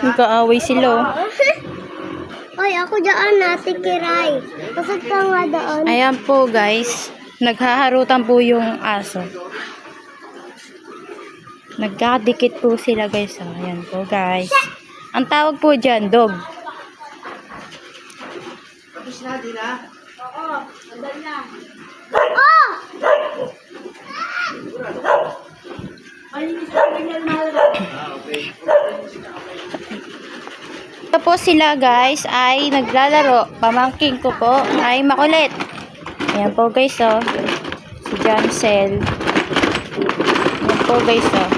Nag-aaway sila. Oy, ako dyan Ate Kiray. Pasok ka nga doon. Ayan po guys. Naghaharutan po yung aso. Nagkadikit po sila guys. Ayan po guys. Ang tawag po dyan, dog. Tapos na, di na? Oo, madal na. Oh! Okay. Ito po sila guys ay naglalaro. Pamangking ko po ay makulit. Ayan po guys oh. Si Jancel. Ayan po guys oh.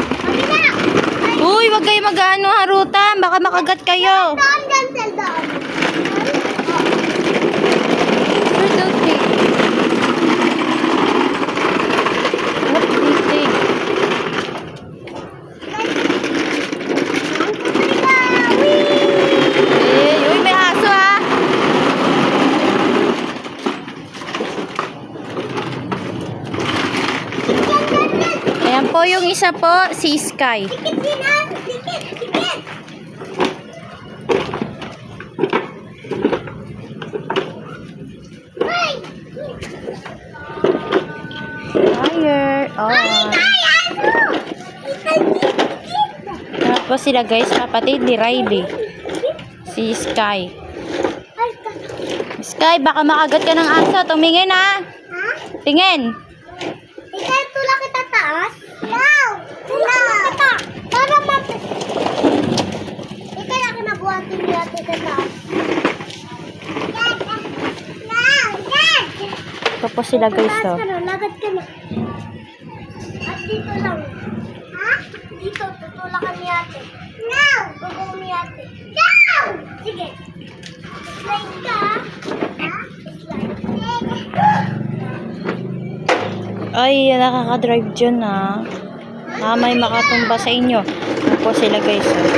Uy, wag kayo mag-ano harutan. Baka makagat kayo. Doon, Jancel, doon. Uy, may aso ah. Ayan po yung isa po, si Sky. Dikit din ah. Dikit, dikit. Ay! Fire. Oh. Tapos sila guys, kapatid ni Riley. Si Sky. Ay, Sky, baka makagat ka ng aso. Tumingin ha. ha? Tingin. Ikaw tulak kita taas? Wow! Tulak kita! Para mapit. Ikaw na kinabuhatin niya kita taas. Tapos sila guys Taas oh. ka na, lagat ka na. At dito lang. Ha? Dito, tutulakan ni ate. No! Gugaw ni ate. No! Sige. Slide ka. Ha? Slide. Ay, nakaka-drive dyan ha. May makatumba sa inyo. Ayan po sila guys oh.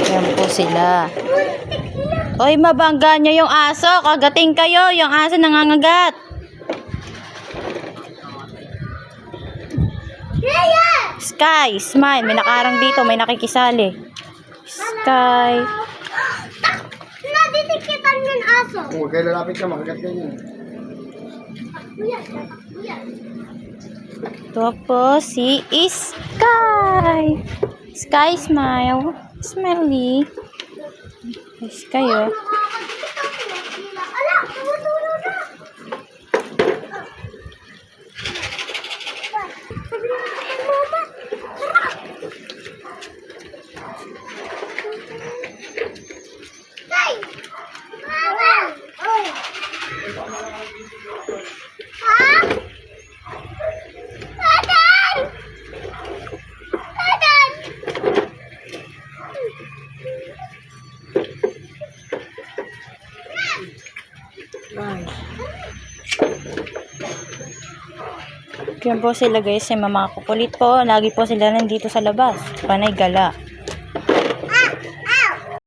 Ayan po sila. Oy, mabangga nyo yung aso. Kagating kayo. Yung aso nangangagat. Sky, smile. May nakarang dito. May nakikisali. Sky. Naditikitan yung aso. Kung huwag kayo lalapit ka, makagat ka niya. Ito po si Sky. Sky, smile. Smiley. Sky, oh. Ala, tumutulo na. Sabi na kay mama. Tay! Mama! Oy! Ha? Tadan! Tadan! Yan po sila guys, yung mga kukulit po. Lagi po sila nandito sa labas. Panay gala.